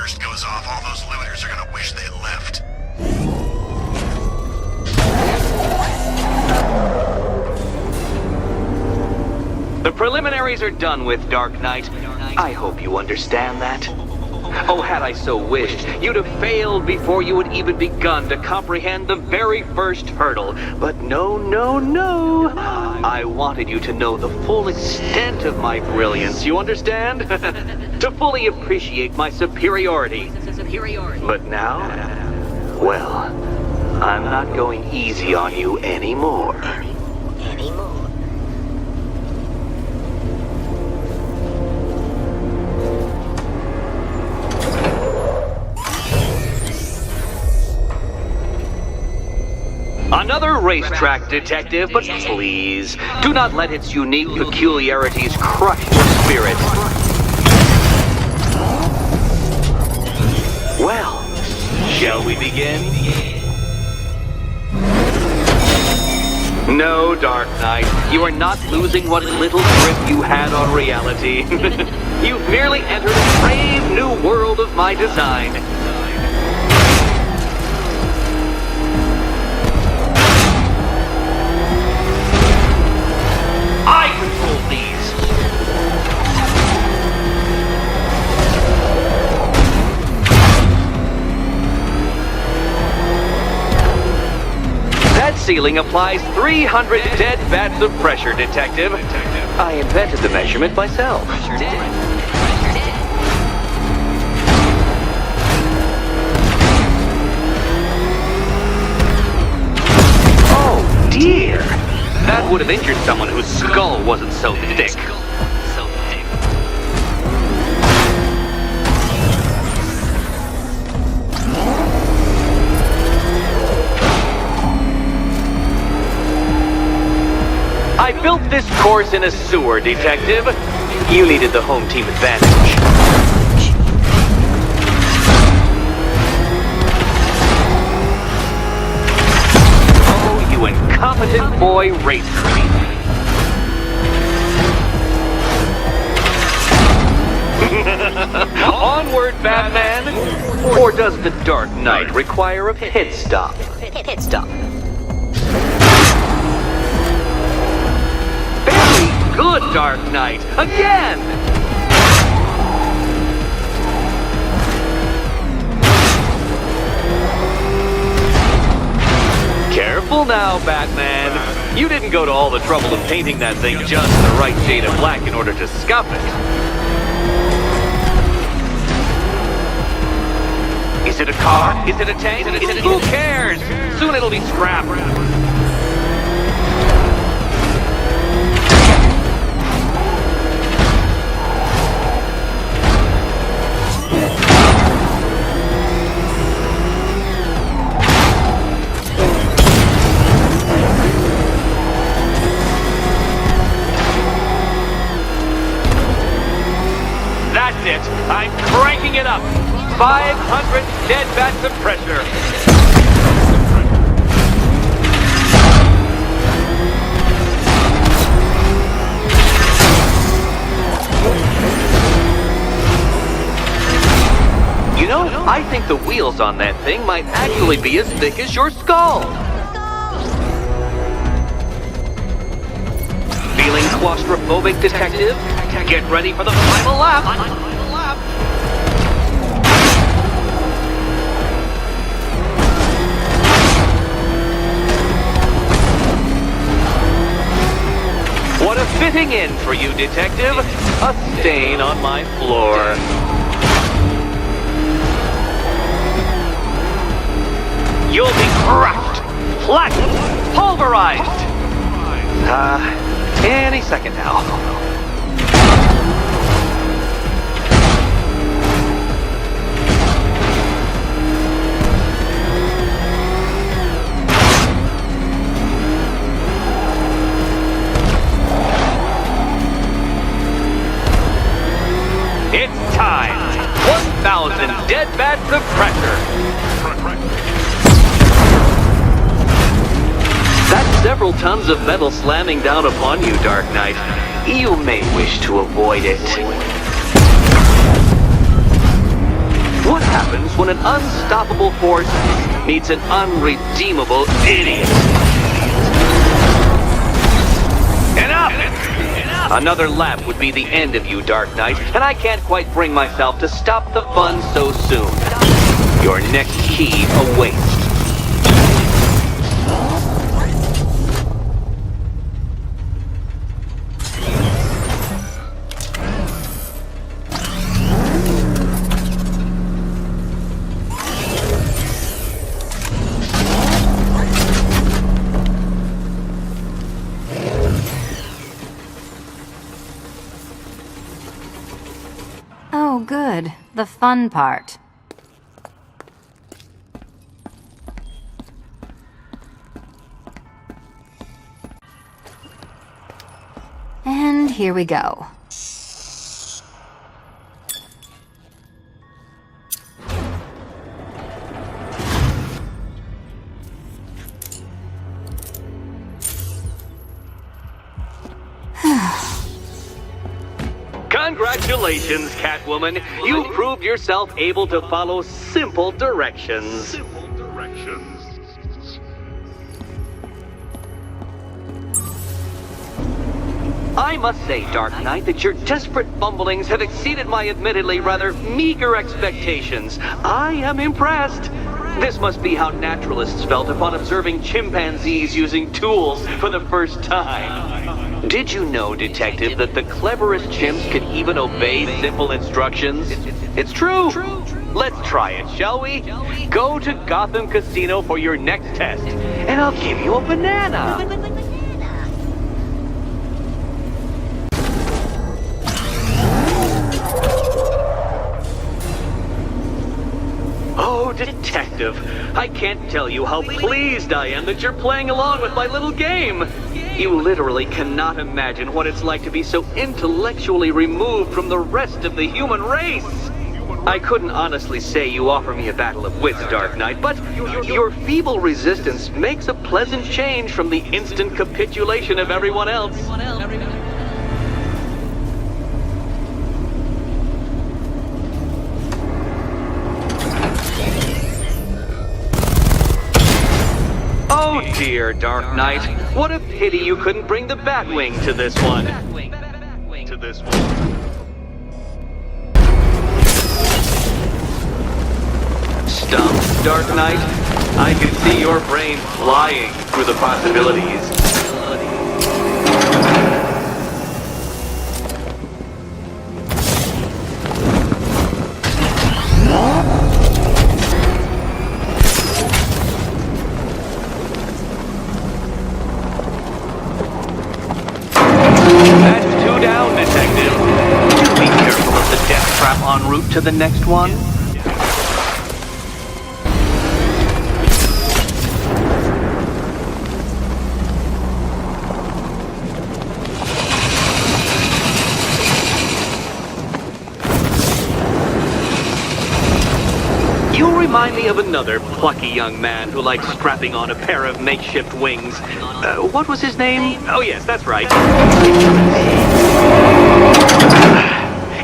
burst goes off, all those looters are gonna wish they'd left. The preliminaries are done with, Dark Knight. I hope you understand that. Oh, had I so wished, you'd have failed before you had even begun to comprehend the very first hurdle. But no, no, no. I wanted you to know the full extent of my brilliance, you understand? To fully appreciate my superiority. But now, well, I'm not going easy on you anymore. Another racetrack, detective, but please, do not let its unique peculiarities crush your spirit. Well, shall we begin? No, Dark Knight, you are not losing what little grip you had on reality. You've merely entered a brave new world of my design. I control these. That ceiling applies 300 dead bats of pressure, Detective. I invented the measurement myself. Oh, dear. That would have injured someone whose skull wasn't so thick. I built this course in a sewer, Detective. You needed the home team advantage. Incompetent boy racer. Onward, Batman! Or does the Dark Knight require a pit stop? Pit stop. Very good, Dark Knight! Again! Careful now, Batman. You didn't go to all the trouble of painting that thing just the right shade of black in order to scuff it. Is it a car? Is it a tank? Who cares? Soon it'll be scrap. That's it. I'm cranking it up. 500 dead bats of pressure. You know, I think the wheels on that thing might actually be as thick as your skull. Feeling claustrophobic, Detective? Get ready for the final lap. What a fitting in for you, Detective. A stain on my floor. You'll be crushed, flattened, pulverized. Any second now. It's time. 1,000 dead bats of pressure. That's several tons of metal slamming down upon you, Dark Knight. You may wish to avoid it. What happens when an unstoppable force meets an unredeemable idiot? Enough! Another lap would be the end of you, Dark Knight, and I can't quite bring myself to stop the fun so soon. Your next key awaits. Oh, good. The fun part. And here we go. Congratulations, Catwoman. You proved yourself able to follow simple directions. I must say, Dark Knight, that your desperate fumblings have exceeded my admittedly rather meager expectations. I am impressed. This must be how naturalists felt upon observing chimpanzees using tools for the first time. Did you know, Detective, that the cleverest chimps can even obey simple instructions? It's true. Let's try it, shall we? Go to Gotham Casino for your next test, and I'll give you a banana. Oh, Detective, I can't tell you how pleased I am that you're playing along with my little game. You literally cannot imagine what it's like to be so intellectually removed from the rest of the human race. I couldn't honestly say you offer me a battle of wits, Dark Knight, but your feeble resistance makes a pleasant change from the instant capitulation of everyone else. Oh dear, Dark Knight. What a pity you couldn't bring the Batwing to this one. Stumped, Dark Knight? I can see your brain flying through the possibilities. En route to the next one? You remind me of another plucky young man who likes strapping on a pair of makeshift wings. What was his name? Oh yes, that's right.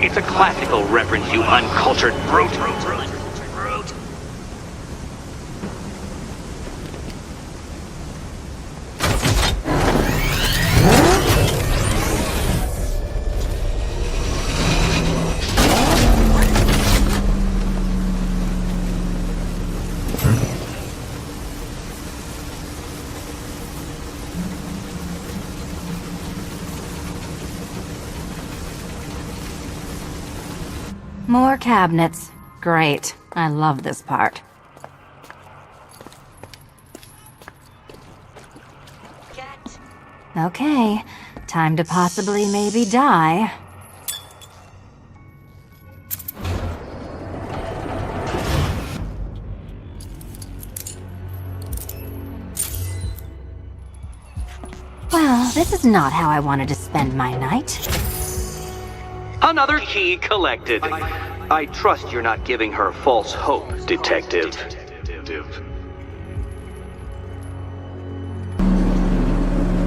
It's a classical reference, you uncultured brute. More cabinets. Great. I love this part. Okay, time to possibly maybe die. Well, this is not how I wanted to spend my night. Another key collected. I trust you're not giving her false hope, Detective.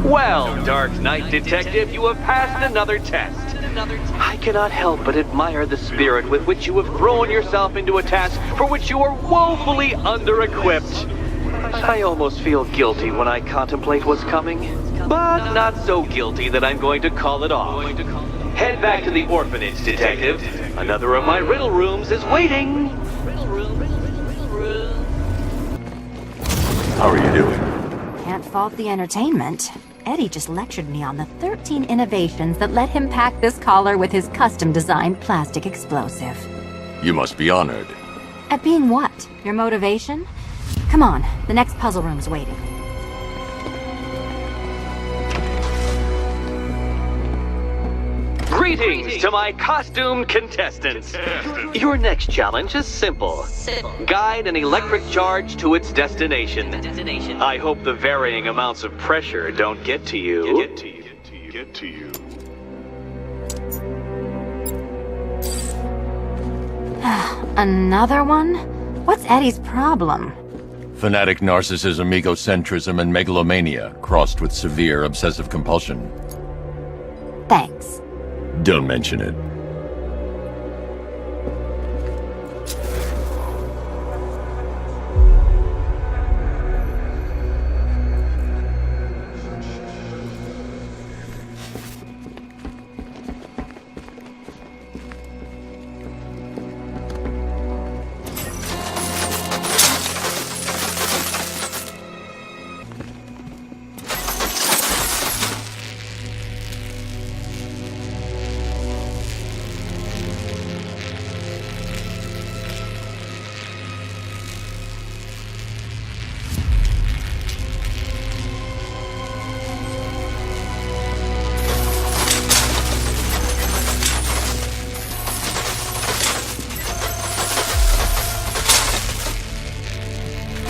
Well, Dark Knight Detective, you have passed another test. I cannot help but admire the spirit with which you have thrown yourself into a task for which you are woefully under-equipped. I almost feel guilty when I contemplate what's coming, but not so guilty that I'm going to call it off. Head back to the orphanage, Detective. Another of my riddle rooms is waiting. How are you doing? Can't fault the entertainment. Eddie just lectured me on the 13 innovations that let him pack this collar with his custom-designed plastic explosive. You must be honored. At being what? Your motivation? Come on, the next puzzle room's waiting. Greetings to my costumed contestants. Your next challenge is simple. Guide an electric charge to its destination. I hope the varying amounts of pressure don't get to you. Another one? What's Eddie's problem? Fanatic narcissism, egocentrism, and megalomania, crossed with severe obsessive compulsion. Thanks. Don't mention it.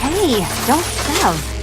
Hey, don't shove.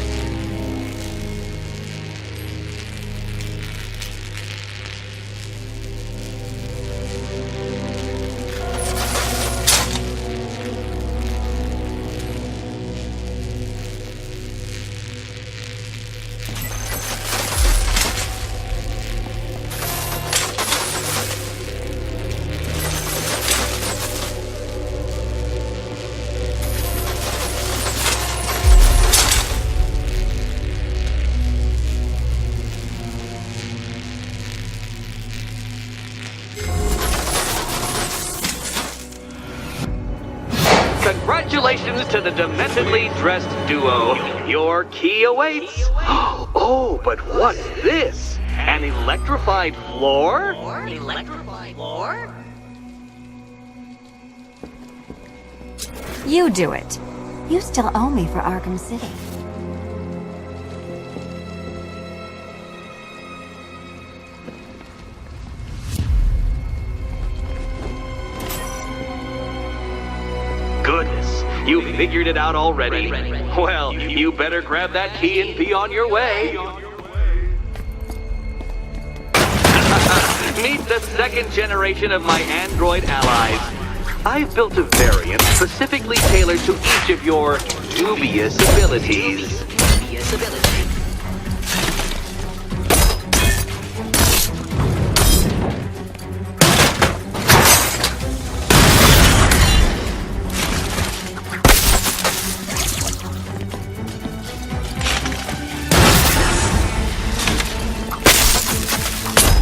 Congratulations to the dementedly dressed duo. Your key awaits. Oh, but what's this? An electrified floor? You do it. You still owe me for Arkham City. Goodness, you figured it out already. Well, you better grab that key and be on your way. Meet the second generation of my android allies. I've built a variant specifically tailored to each of your dubious abilities.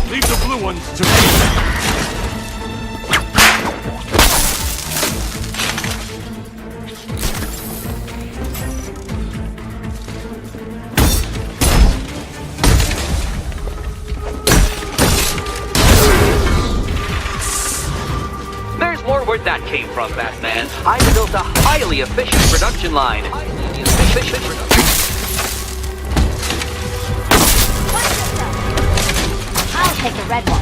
Leave the blue ones to me. There's more where that came from, Batman. I built a highly efficient production line. I'll take the red one.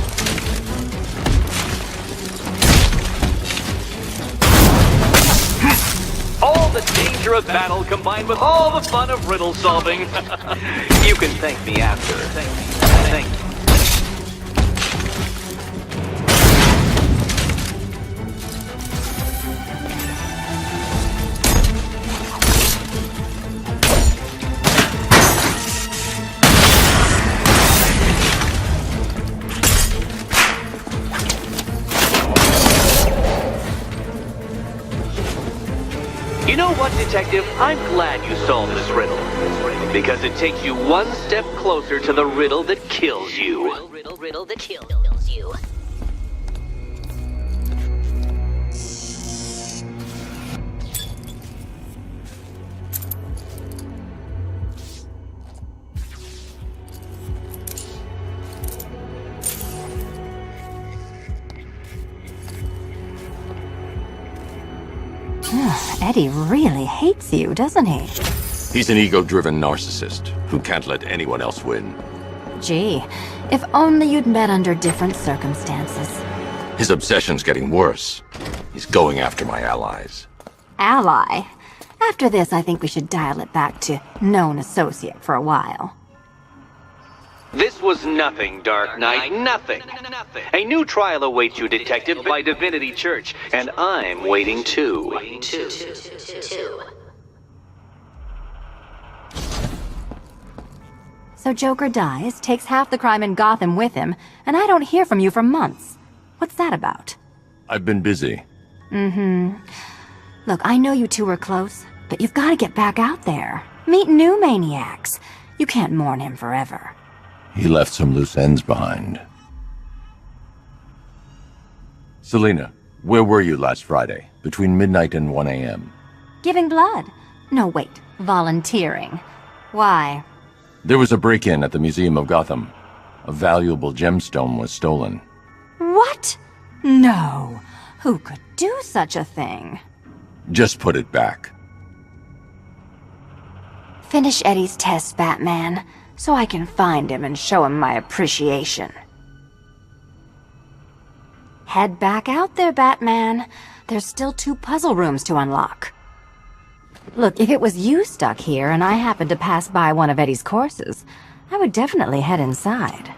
All the danger of battle combined with all the fun of riddle solving. You can thank me after. Thank you. You know what, Detective? I'm glad you solved this riddle. Because it takes you one step closer to the riddle that kills you. Riddle that kills you. Eddie really hates you, doesn't he? He's an ego-driven narcissist who can't let anyone else win. Gee, if only you'd met under different circumstances. His obsession's getting worse. He's going after my allies. Ally? After this, I think we should dial it back to known associate for a while. This was nothing, Dark Knight, nothing. A new trial awaits you, Detective, by Divinity Church, and I'm waiting too. So Joker dies, takes half the crime in Gotham with him, and I don't hear from you for months. What's that about? I've been busy. Look, I know you two were close, but you've got to get back out there. Meet new maniacs. You can't mourn him forever. He left some loose ends behind. Selina, where were you last Friday, between midnight and 1 a.m.? Giving blood. No, wait. Volunteering. Why? There was a break-in at the Museum of Gotham. A valuable gemstone was stolen. What? No. Who could do such a thing? Just put it back. Finish Eddie's test, Batman, so I can find him and show him my appreciation. Head back out there, Batman. There's still 2 puzzle rooms to unlock. Look, if it was you stuck here and I happened to pass by one of Eddie's courses, I would definitely head inside.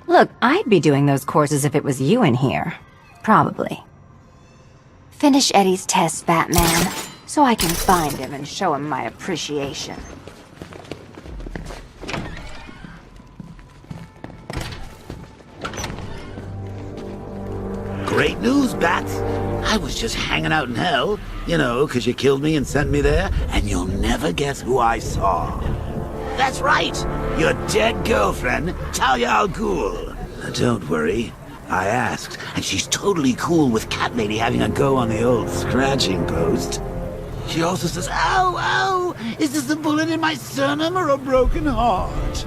Look, I'd be doing those courses if it was you in here. Probably. Finish Eddie's test, Batman, so I can find him and show him my appreciation. Great news, Bats. I was just hanging out in hell, you know, 'cause you killed me and sent me there, and you'll never guess who I saw. That's right, your dead girlfriend, Talia al Ghul. Don't worry, I asked, and she's totally cool with Cat Lady having a go on the old scratching post. She also says, ow, ow, is this a bullet in my sternum or a broken heart?